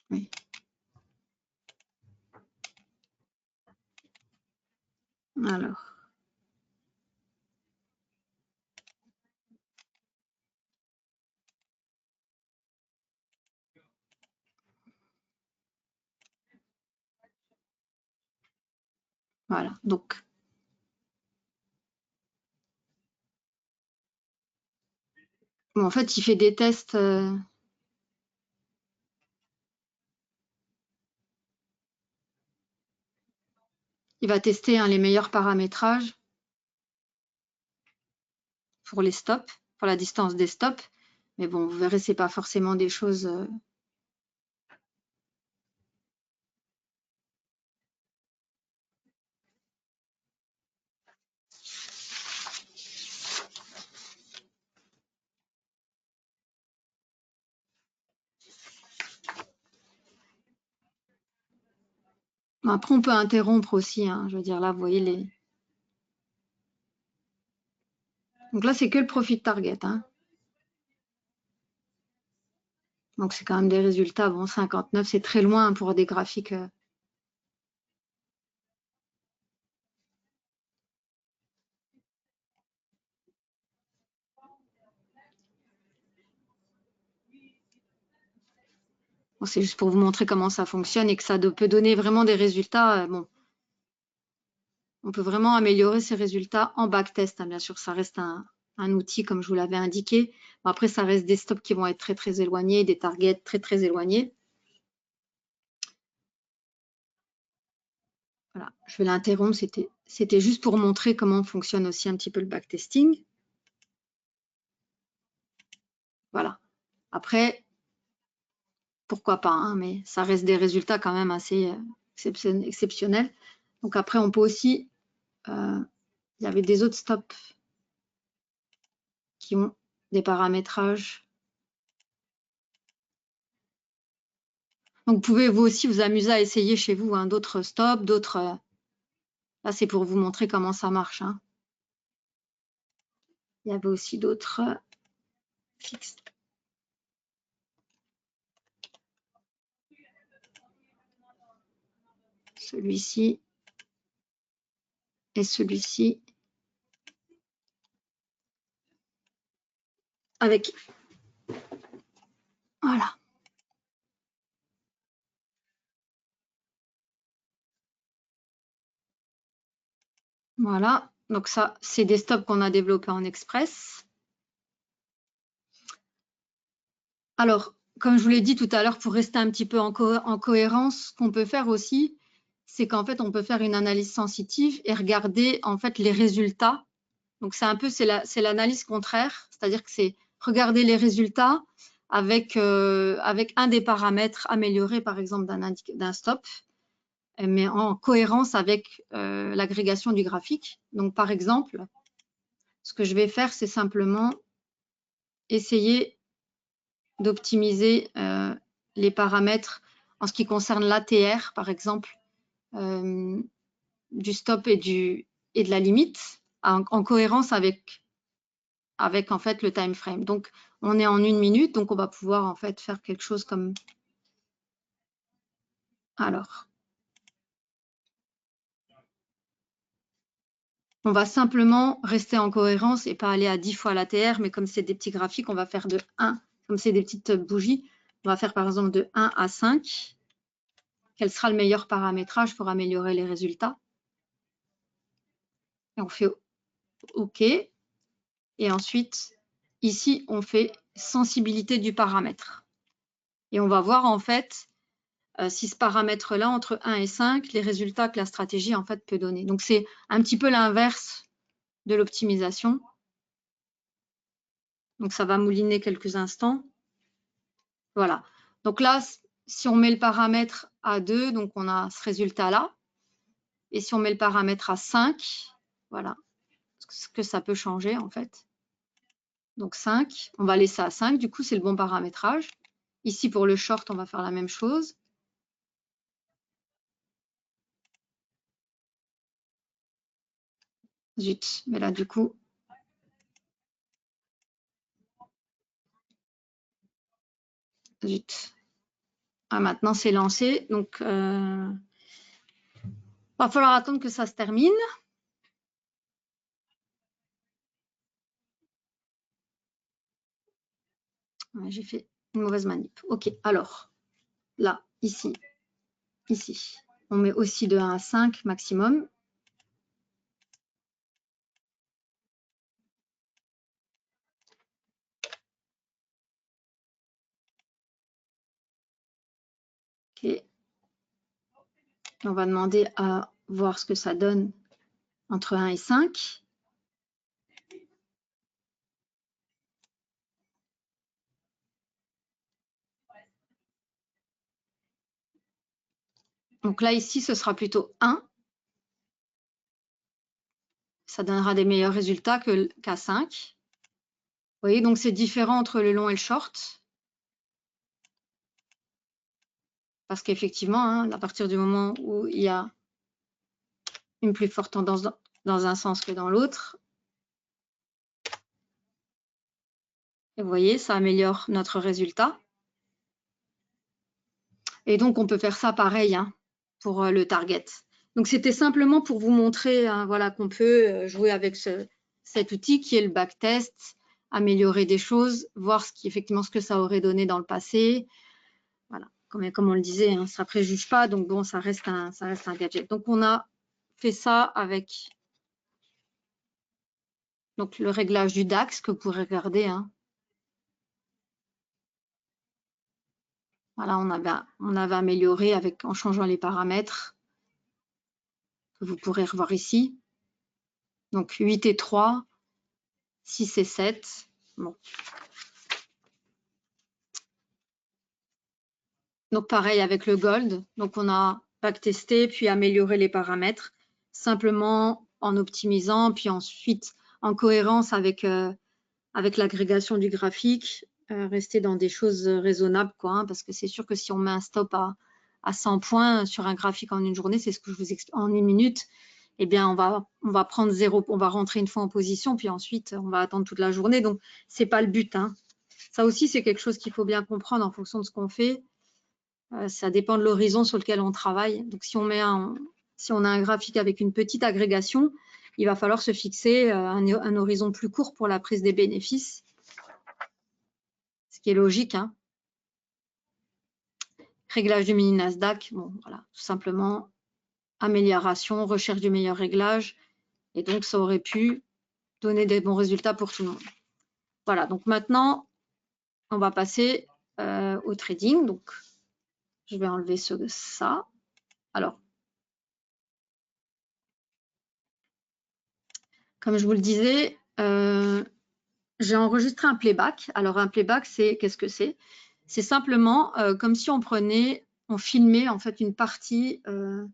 A: oui. Alors. Voilà, donc bon, en fait, il fait des tests. Il va tester les meilleurs paramétrages pour les stops, pour la distance des stops. Mais bon, vous verrez, c'est pas forcément des choses. Après, on peut interrompre aussi. Hein, je veux dire, là, vous voyez les. Donc là, c'est que le profit target. Hein. Donc c'est quand même des résultats. Bon, 59, c'est très loin pour des graphiques. Bon, c'est juste pour vous montrer comment ça fonctionne et que ça peut donner vraiment des résultats. Bon, on peut vraiment améliorer ces résultats en backtest. Hein, bien sûr, ça reste un outil, comme je vous l'avais indiqué. Bon, après, ça reste des stops qui vont être très, très éloignés, des targets très, très éloignés. Voilà, je vais l'interrompre. C'était juste pour montrer comment fonctionne aussi un petit peu le backtesting. Voilà. Après, pourquoi pas, hein, mais ça reste des résultats quand même assez exceptionnels. Donc après, on peut aussi... il y avait des autres stops qui ont des paramétrages. Donc, vous pouvez vous aussi vous amuser à essayer chez vous hein, d'autres stops, d'autres... là, c'est pour vous montrer comment ça marche. Hein. Il y avait aussi d'autres fixes. Celui-ci et celui-ci. Avec... Voilà. Voilà. Donc ça, c'est des stops qu'on a développés en express. Alors, comme je vous l'ai dit tout à l'heure, pour rester un petit peu en cohérence, ce qu'on peut faire aussi, c'est qu'en fait, on peut faire une analyse sensitive et regarder en fait les résultats. Donc, c'est un peu, c'est l'analyse contraire, c'est-à-dire que c'est regarder les résultats avec un des paramètres améliorés, par exemple, d'un stop, mais en cohérence avec l'agrégation du graphique. Donc, par exemple, ce que je vais faire, c'est simplement essayer d'optimiser les paramètres en ce qui concerne l'ATR, par exemple, du stop et de la limite, en cohérence avec en fait le time frame. Donc, on est en 1 minute, donc on va pouvoir en fait faire quelque chose comme... Alors, on va simplement rester en cohérence et pas aller à 10 fois l'ATR, mais comme c'est des petits graphiques, on va faire de 1. Comme c'est des petites bougies, on va faire par exemple de 1 à 5. Quel sera le meilleur paramétrage pour améliorer les résultats? Et on fait OK. Et ensuite, ici, on fait sensibilité du paramètre. Et on va voir en fait si ce paramètre-là, entre 1 et 5, les résultats que la stratégie en fait peut donner. Donc, c'est un petit peu l'inverse de l'optimisation. Donc, ça va mouliner quelques instants. Voilà. Donc là, si on met le paramètre à 2, donc on a ce résultat-là. Et si on met le paramètre à 5, voilà ce que ça peut changer en fait. Donc 5, on va laisser à 5, du coup c'est le bon paramétrage. Ici pour le short, on va faire la même chose. Zut, mais là du coup... Zut. Ah, maintenant c'est lancé, donc va falloir attendre que ça se termine. Ouais, j'ai fait une mauvaise manip. Ok, alors là, ici, on met aussi de 1 à 5 maximum. Ok. On va demander à voir ce que ça donne entre 1 et 5. Donc là, ici, ce sera plutôt 1. Ça donnera des meilleurs résultats qu'à 5. Vous voyez, donc c'est différent entre le long et le short. Parce qu'effectivement, hein, à partir du moment où il y a une plus forte tendance dans un sens que dans l'autre, et vous voyez, ça améliore notre résultat. Et donc, on peut faire ça pareil hein, pour le target. Donc, c'était simplement pour vous montrer hein, voilà, qu'on peut jouer avec cet outil qui est le backtest, améliorer des choses, voir effectivement ce que ça aurait donné dans le passé. Voilà, comme on le disait, hein, ça ne préjuge pas, donc bon, ça reste un gadget. Donc, on a fait ça avec donc, le réglage du DAX que vous pourrez regarder. Hein. Voilà, on avait amélioré en changeant les paramètres que vous pourrez revoir ici. Donc 8 et 3, 6 et 7. Bon. Donc pareil avec le gold. Donc on a backtesté puis amélioré les paramètres simplement en optimisant puis ensuite en cohérence avec l'agrégation du graphique, rester dans des choses raisonnables quoi, hein, parce que c'est sûr que si on met un stop à 100 points sur un graphique en une journée, c'est ce que je vous explique en 1 minute. Eh bien, on va prendre 0, on va rentrer une fois en position, puis ensuite, on va attendre toute la journée. Donc, ce n'est pas le but. Hein. Ça aussi, c'est quelque chose qu'il faut bien comprendre en fonction de ce qu'on fait. Ça dépend de l'horizon sur lequel on travaille. Donc, si on a un graphique avec une petite agrégation, il va falloir se fixer un horizon plus court pour la prise des bénéfices. Ce qui est logique. Hein. Réglage du mini Nasdaq, bon, voilà, tout simplement amélioration, recherche du meilleur réglage. Et donc, ça aurait pu donner des bons résultats pour tout le monde. Voilà, donc maintenant, on va passer au trading. Donc, je vais enlever ça. Alors, comme je vous le disais, j'ai enregistré un playback. Alors, un playback, qu'est-ce que c'est? C'est simplement comme si on filmait en fait une partie, enfin,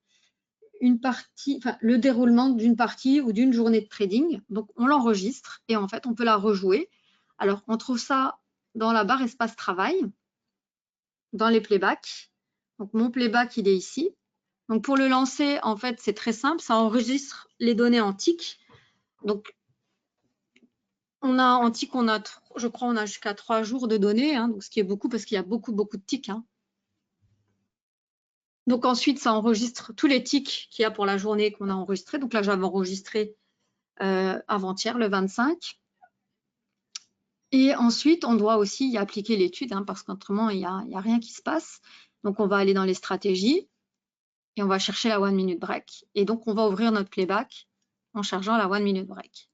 A: le déroulement d'une partie ou d'une journée de trading. Donc, on l'enregistre et en fait, on peut la rejouer. Alors, on trouve ça dans la barre espace travail, dans les playbacks. Donc, mon playback, il est ici. Donc, pour le lancer, en fait, c'est très simple. Ça enregistre les données en tick. Donc, en tick, je crois, on a jusqu'à 3 jours de données, hein, donc ce qui est beaucoup parce qu'il y a beaucoup de ticks. Hein. Donc, ensuite, ça enregistre tous les ticks qu'il y a pour la journée qu'on a enregistré. Donc, là, j'avais enregistré avant-hier, le 25. Et ensuite, on doit aussi y appliquer l'étude, hein, parce qu'autrement, il n'y a rien qui se passe. Donc, on va aller dans les stratégies et on va chercher la 1 minute break. Et donc, on va ouvrir notre playback en chargeant la 1 minute break.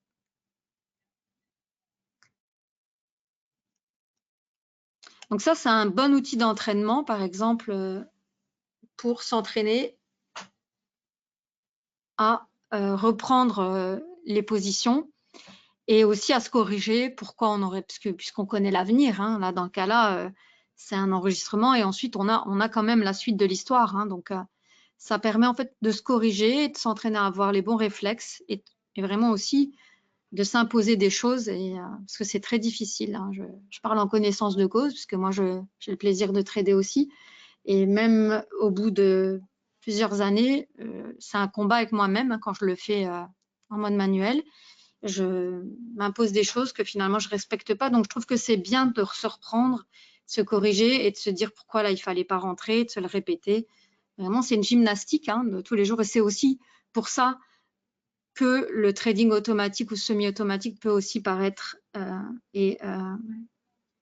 A: Donc ça, c'est un bon outil d'entraînement, par exemple, pour s'entraîner à reprendre les positions et aussi à se corriger pourquoi on aurait, puisqu'on connaît l'avenir, hein, là dans le cas-là, c'est un enregistrement et ensuite on a quand même la suite de l'histoire, hein, donc ça permet en fait de se corriger et de s'entraîner à avoir les bons réflexes et vraiment aussi de s'imposer des choses parce que c'est très difficile, hein, je parle en connaissance de cause puisque moi j'ai le plaisir de trader aussi et même au bout de plusieurs années, c'est un combat avec moi-même, hein, quand je le fais en mode manuel. Je m'impose des choses que finalement je respecte pas. Donc je trouve que c'est bien de se reprendre, de se corriger et de se dire pourquoi là il fallait pas rentrer, de se le répéter. Vraiment, c'est une gymnastique, hein, de tous les jours et c'est aussi pour ça que le trading automatique ou semi-automatique peut aussi paraître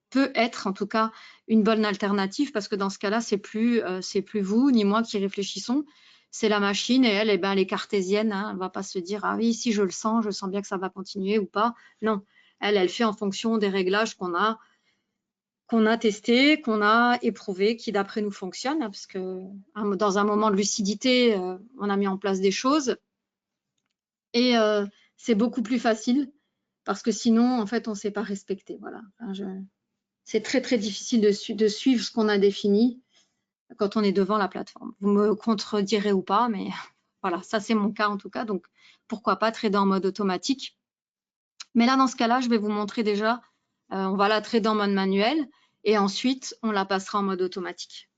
A: peut être en tout cas une bonne alternative parce que dans ce cas-là, c'est plus vous ni moi qui réfléchissons, c'est la machine et elle, elle est cartésienne, hein, elle va pas se dire ah oui, si je sens bien que ça va continuer ou pas. Non, elle fait en fonction des réglages qu'on a testés, qu'on a éprouvés, qui d'après nous fonctionnent, hein, parce que dans un moment de lucidité, on a mis en place des choses et c'est beaucoup plus facile parce que sinon, en fait, on ne s'est pas respecté. Voilà. Enfin, c'est très, très difficile de suivre ce qu'on a défini quand on est devant la plateforme. Vous me contredirez ou pas, mais voilà, ça c'est mon cas en tout cas. Donc, pourquoi pas trader en mode automatique. Mais là, dans ce cas-là, je vais vous montrer déjà, on va la trader en mode manuel et ensuite, on la passera en mode automatique.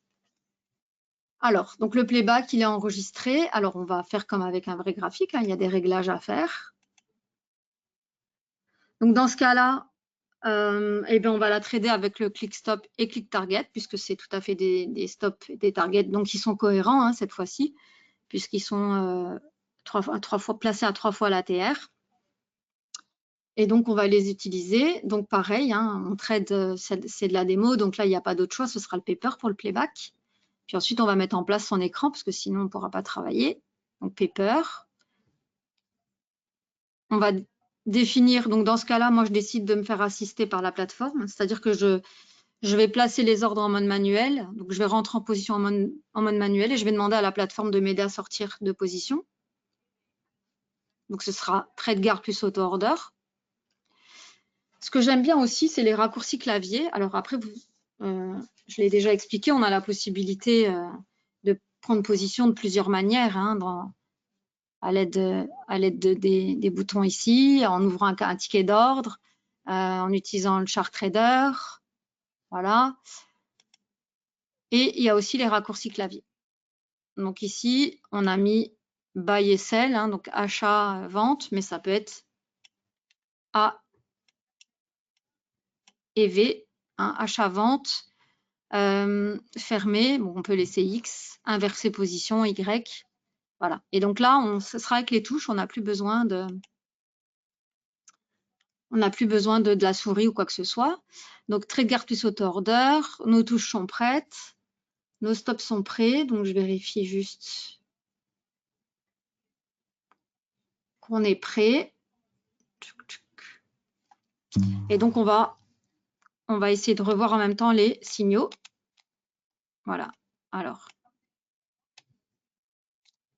A: Alors, donc le playback, il est enregistré. Alors, on va faire comme avec un vrai graphique, hein, il y a des réglages à faire. Donc, dans ce cas-là, eh bien, on va la trader avec le click stop et click target puisque c'est tout à fait des stops et des targets donc ils sont cohérents, hein, cette fois-ci puisqu'ils sont trois fois placés à 3 fois l'ATR et donc on va les utiliser. Donc pareil, hein, on trade, c'est de la démo, donc là il n'y a pas d'autre choix, ce sera le paper pour le playback. Puis ensuite on va mettre en place son écran parce que sinon on ne pourra pas travailler. Donc paper. On va définir, donc dans ce cas-là, moi je décide de me faire assister par la plateforme, c'est-à-dire que je vais placer les ordres en mode manuel. Donc, je vais rentrer en position en mode manuel et je vais demander à la plateforme de m'aider à sortir de position. Donc, ce sera trade guard plus auto order. Ce que j'aime bien aussi, c'est les raccourcis clavier. Alors après, je l'ai déjà expliqué, on a la possibilité de prendre position de plusieurs manières, hein, à l'aide des boutons ici, en ouvrant un ticket d'ordre, en utilisant le chart trader. Voilà. Et il y a aussi les raccourcis clavier. Donc ici, on a mis buy et sell, hein, donc achat, vente, mais ça peut être A et V, hein, achat, vente, fermé, bon, on peut laisser X, inverser position, Y, voilà. Et donc là, ce sera avec les touches, on n'a plus besoin de la souris ou quoi que ce soit. Donc trade guard plus auto order, nos touches sont prêtes, nos stops sont prêts, donc je vérifie juste qu'on est prêt. Et donc on va essayer de revoir en même temps les signaux. Voilà. Alors,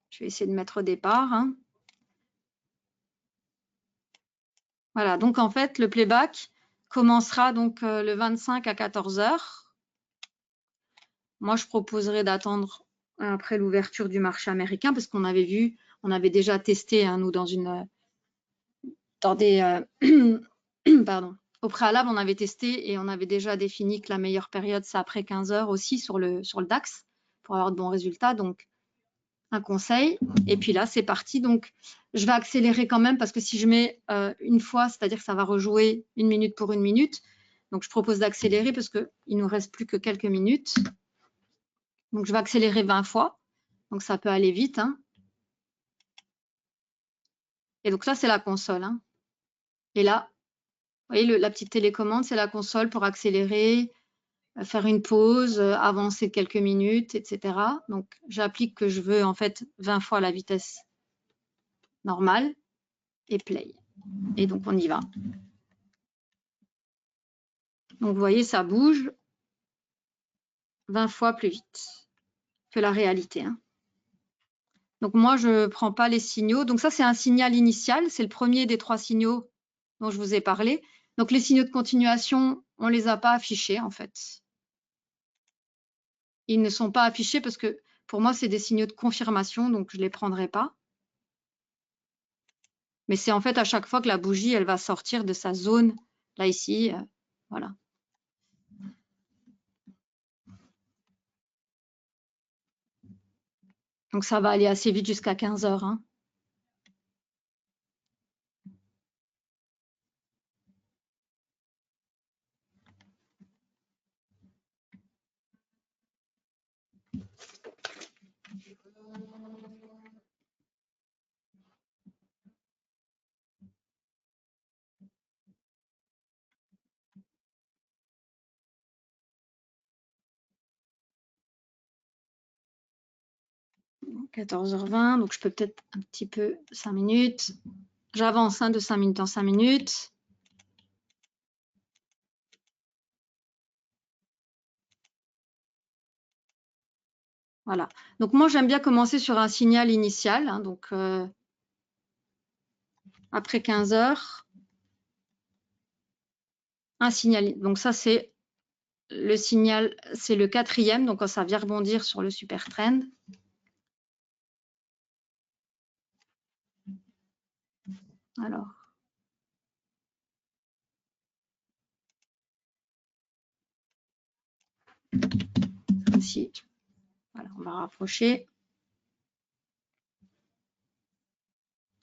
A: je vais essayer de mettre au départ. Hein. Voilà, donc en fait, le playback commencera donc le 25 à 14 h. Moi, je proposerais d'attendre après l'ouverture du marché américain parce qu'on avait vu, on avait déjà testé, hein, nous, dans des pardon. Au préalable, on avait testé et on avait déjà défini que la meilleure période, c'est après 15 h aussi sur le DAX pour avoir de bons résultats. Donc, un conseil. Et puis là, c'est parti. Donc, je vais accélérer quand même parce que si je mets une fois, c'est-à-dire que ça va rejouer 1 minute pour 1 minute. Donc, je propose d'accélérer parce qu'il ne nous reste plus que quelques minutes. Donc, je vais accélérer 20 fois. Donc, ça peut aller vite, hein. Et donc, ça, c'est la console, hein. Et là, vous voyez, la petite télécommande, c'est la console pour accélérer, faire une pause, avancer de quelques minutes, etc. Donc, j'applique que je veux en fait 20 fois la vitesse normale et play. Et donc, on y va. Donc, vous voyez, ça bouge 20 fois plus vite que la réalité, hein. Donc, moi, je ne prends pas les signaux. Donc, ça, c'est un signal initial. C'est le premier des 3 signaux dont je vous ai parlé. Donc, les signaux de continuation, on ne les a pas affichés, en fait. Ils ne sont pas affichés parce que, pour moi, c'est des signaux de confirmation, donc je ne les prendrai pas. Mais c'est en fait à chaque fois que la bougie, elle va sortir de sa zone, là, ici, voilà. Donc, ça va aller assez vite jusqu'à 15 h, hein. Bon, 14 h 20, donc je peux peut-être un petit peu 5 minutes. J'avance, hein, de 5 minutes en 5 minutes. Voilà. Donc, moi, j'aime bien commencer sur un signal initial, hein, donc après 15 h, un signal. Donc, ça, c'est le signal, c'est le 4e, donc quand ça vient rebondir sur le super trend. Alors, ici, voilà, on va rapprocher.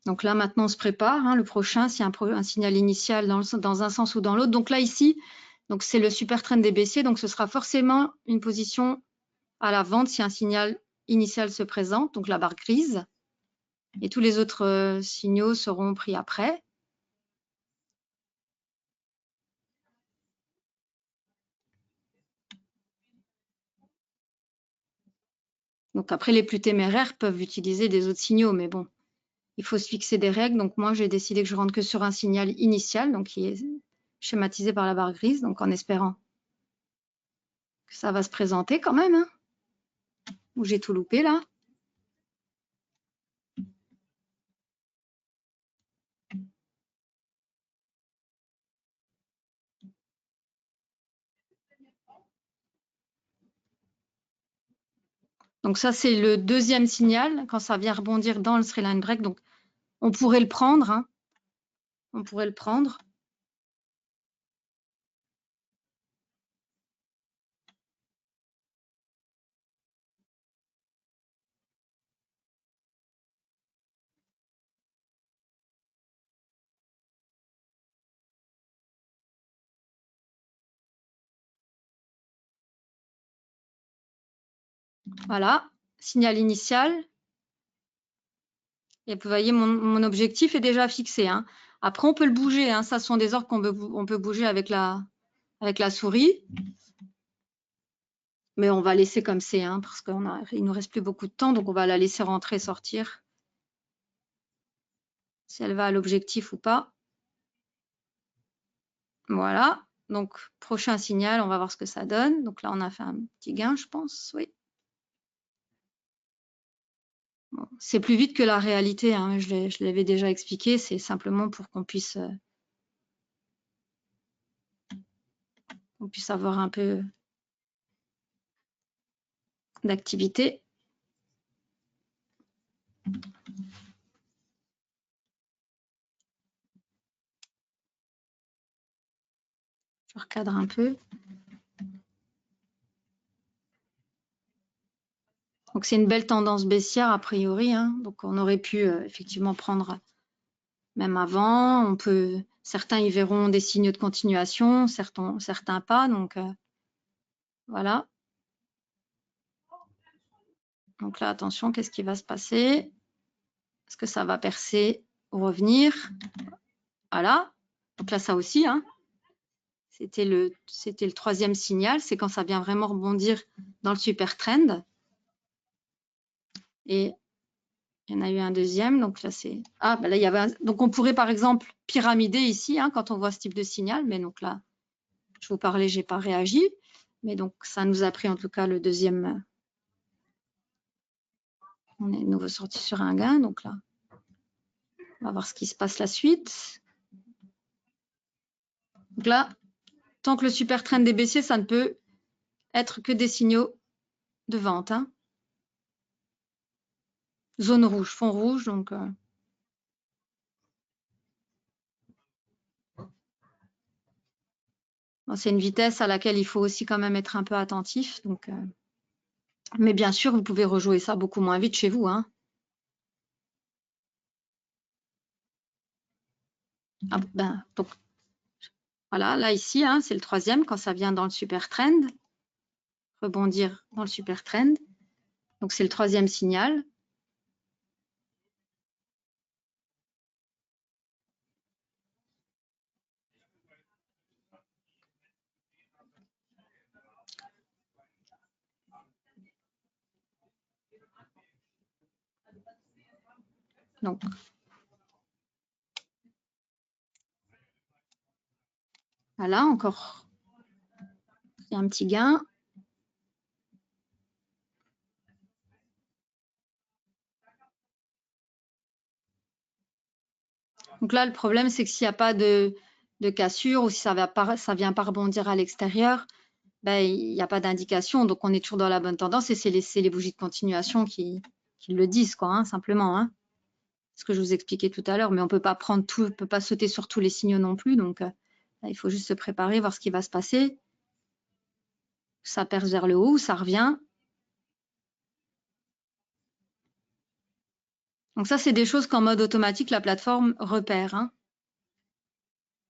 A: Donc là, maintenant, on se prépare, hein, le prochain, c'est un signal initial dans un sens ou dans l'autre. Donc là, ici, donc c'est le super trend des baissiers, donc ce sera forcément une position à la vente si un signal initial se présente, donc la barre grise. Et tous les autres signaux seront pris après. Donc après, les plus téméraires peuvent utiliser des autres signaux, mais bon, il faut se fixer des règles. Donc moi, j'ai décidé que je rentre que sur un signal initial, donc qui est schématisé par la barre grise, donc en espérant que ça va se présenter quand même, hein. Ou j'ai tout loupé là. Donc ça, c'est le 2e signal, quand ça vient rebondir dans le straight line break. Donc, on pourrait le prendre, hein. On pourrait le prendre. Voilà, signal initial. Et vous voyez, mon objectif est déjà fixé, hein. Après, on peut le bouger, hein. Ça, ce sont des ordres qu'on peut bouger avec la souris. Mais on va laisser comme c'est, hein, parce qu'il ne nous reste plus beaucoup de temps, donc on va la laisser rentrer, sortir. Si elle va à l'objectif ou pas. Voilà. Donc, prochain signal, on va voir ce que ça donne. Donc là, on a fait un petit gain, je pense, oui. Bon, c'est plus vite que la réalité, hein. Je l'avais déjà expliqué, c'est simplement pour qu'on puisse qu'on puisse avoir un peu d'activité. Je recadre un peu. Donc c'est une belle tendance baissière a priori, hein. Donc on aurait pu effectivement prendre même avant. Certains y verront des signes de continuation, certains pas. Donc voilà. Donc là, attention, qu'est-ce qui va se passer? Est-ce que ça va percer ou revenir? Voilà. Donc là, ça aussi, hein. C'était le troisième signal. C'est quand ça vient vraiment rebondir dans le super trend. Et il y en a eu un deuxième. Donc là, c'est... Ah, ben là, il y avait donc on pourrait, par exemple, pyramider ici, hein, quand on voit ce type de signal. Mais donc là, je vous parlais, j'ai pas réagi. Mais donc, ça nous a pris en tout cas le deuxième. On est de nouveau sorti sur un gain. Donc là, on va voir ce qui se passe la suite. Donc là, tant que le super trend est baissier, ça ne peut être que des signaux de vente, hein. Zone rouge, fond rouge, donc c'est une vitesse à laquelle il faut aussi quand même être un peu attentif. Donc, mais bien sûr, vous pouvez rejouer ça beaucoup moins vite chez vous, hein. Ah, ben, donc, voilà, là ici, hein, c'est le troisième quand ça vient dans le super trend, rebondir dans le super trend. Donc c'est le troisième signal. Donc voilà, encore il y a un petit gain. Donc là, le problème, c'est que s'il n'y a pas de cassure ou si ça vient pas rebondir à l'extérieur, ben, il n'y a pas d'indication. Donc on est toujours dans la bonne tendance et c'est les bougies de continuation qui le disent, quoi, hein, simplement, hein. Ce que je vous expliquais tout à l'heure, mais on peut pas prendre tout, on peut pas sauter sur tous les signaux non plus. Donc là, il faut juste se préparer, voir ce qui va se passer. Ça perce vers le haut, ça revient. Donc ça, c'est des choses qu'en mode automatique, la plateforme repère, hein.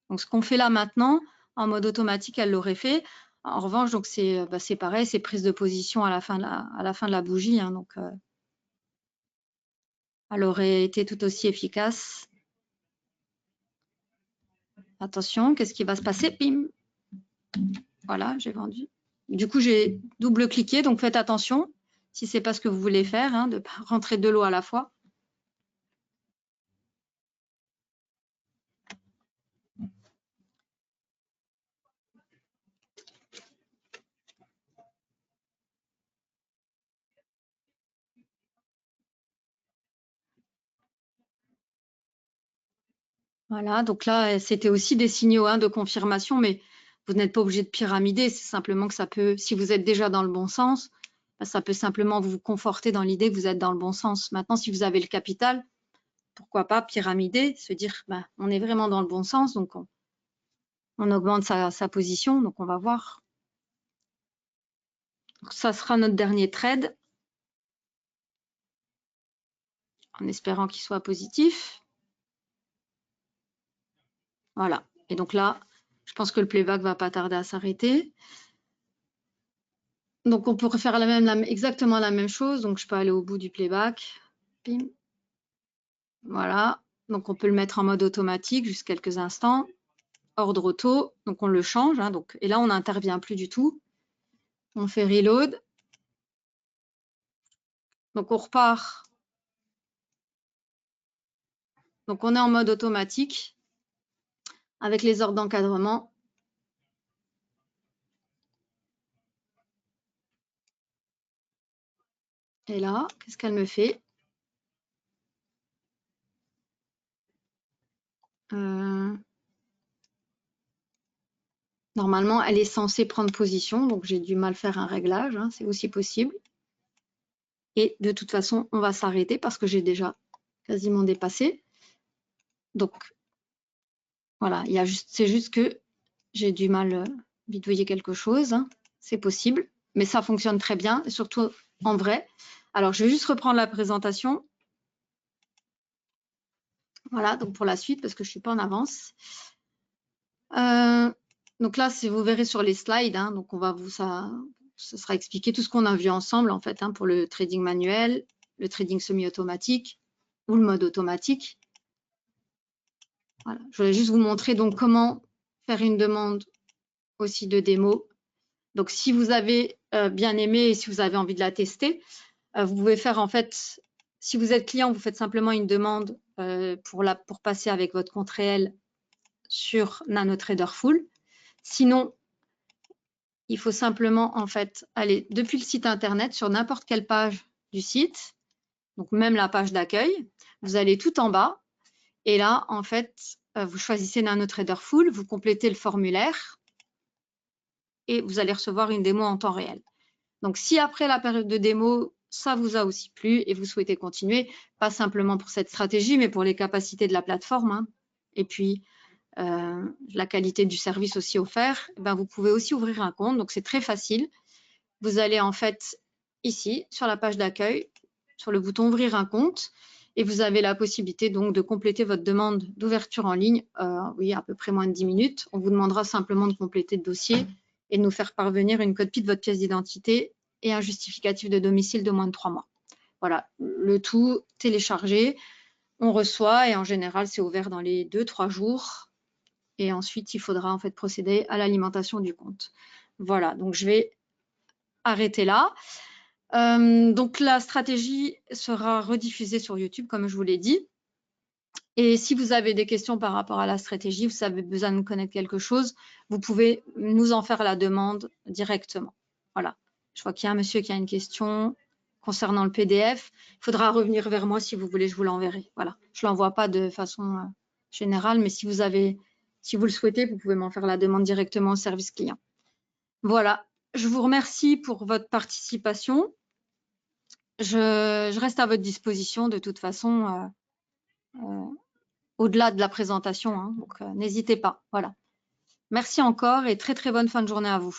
A: Donc ce qu'on fait là maintenant, en mode automatique, elle l'aurait fait. En revanche, donc c'est pareil, c'est prise de position à la fin de la bougie, hein, donc elle aurait été tout aussi efficace. Attention, qu'est-ce qui va se passer? Bim. Voilà, j'ai vendu. Du coup, j'ai double-cliqué, donc faites attention si ce n'est pas ce que vous voulez faire, hein, de ne pas rentrer de l'eau à la fois. Voilà, donc là, c'était aussi des signaux, hein, de confirmation, mais vous n'êtes pas obligé de pyramider, c'est simplement que ça peut, si vous êtes déjà dans le bon sens, ça peut simplement vous conforter dans l'idée que vous êtes dans le bon sens. Maintenant, si vous avez le capital, pourquoi pas pyramider, se dire, on est vraiment dans le bon sens, donc on augmente sa position, donc on va voir. Donc, ça sera notre dernier trade, en espérant qu'il soit positif. Voilà, et donc là, je pense que le playback va pas tarder à s'arrêter. Donc on pourrait faire exactement la même chose, donc je peux aller au bout du playback. Bim. Voilà, donc on peut le mettre en mode automatique juste quelques instants. Ordre auto, donc on le change, hein, donc, et là on n'intervient plus du tout. On fait reload. Donc on repart. Donc on est en mode automatique avec les ordres d'encadrement. Et là, qu'est-ce qu'elle me fait? Normalement, elle est censée prendre position, donc j'ai dû mal faire un réglage, hein, c'est aussi possible. Et de toute façon, on va s'arrêter parce que j'ai déjà quasiment dépassé. Donc, voilà, c'est juste que j'ai du mal bidouiller quelque chose, hein, c'est possible, mais ça fonctionne très bien, et surtout en vrai. Alors, je vais juste reprendre la présentation. Voilà, donc pour la suite, parce que je ne suis pas en avance. Donc là, si vous verrez sur les slides, hein, donc ça sera expliqué tout ce qu'on a vu ensemble en fait, hein, pour le trading manuel, le trading semi-automatique ou le mode automatique. Voilà. Je voulais juste vous montrer donc comment faire une demande aussi de démo. Donc si vous avez bien aimé et si vous avez envie de la tester, vous pouvez faire en fait, si vous êtes client, vous faites simplement une demande pour passer avec votre compte réel sur NanoTrader Full. Sinon, il faut simplement en fait aller depuis le site internet sur n'importe quelle page du site, donc même la page d'accueil, vous allez tout en bas et là en fait vous choisissez NanoTrader Full, vous complétez le formulaire et vous allez recevoir une démo en temps réel. Donc si après la période de démo ça vous a aussi plu et vous souhaitez continuer, pas simplement pour cette stratégie mais pour les capacités de la plateforme, hein, et puis la qualité du service aussi offert, ben vous pouvez aussi ouvrir un compte, donc c'est très facile. Vous allez en fait ici sur la page d'accueil, sur le bouton ouvrir un compte et vous avez la possibilité donc de compléter votre demande d'ouverture en ligne, oui, à peu près moins de 10 minutes. On vous demandera simplement de compléter le dossier et de nous faire parvenir une copie de votre pièce d'identité et un justificatif de domicile de moins de 3 mois. Voilà, le tout téléchargé, on reçoit et en général c'est ouvert dans les 2-3 jours. Et ensuite, il faudra en fait procéder à l'alimentation du compte. Voilà, donc je vais arrêter là. Donc la stratégie sera rediffusée sur YouTube, comme je vous l'ai dit. Et si vous avez des questions par rapport à la stratégie, vous avez besoin de connaître quelque chose, vous pouvez nous en faire la demande directement. Voilà. Je vois qu'il y a un monsieur qui a une question concernant le PDF. Il faudra revenir vers moi si vous voulez, je vous l'enverrai. Voilà. Je ne l'envoie pas de façon générale, mais si vous le souhaitez, vous pouvez m'en faire la demande directement au service client. Voilà. Je vous remercie pour votre participation. Je reste à votre disposition de toute façon au-delà de la présentation, hein, donc n'hésitez pas. Voilà. Merci encore et très très bonne fin de journée à vous.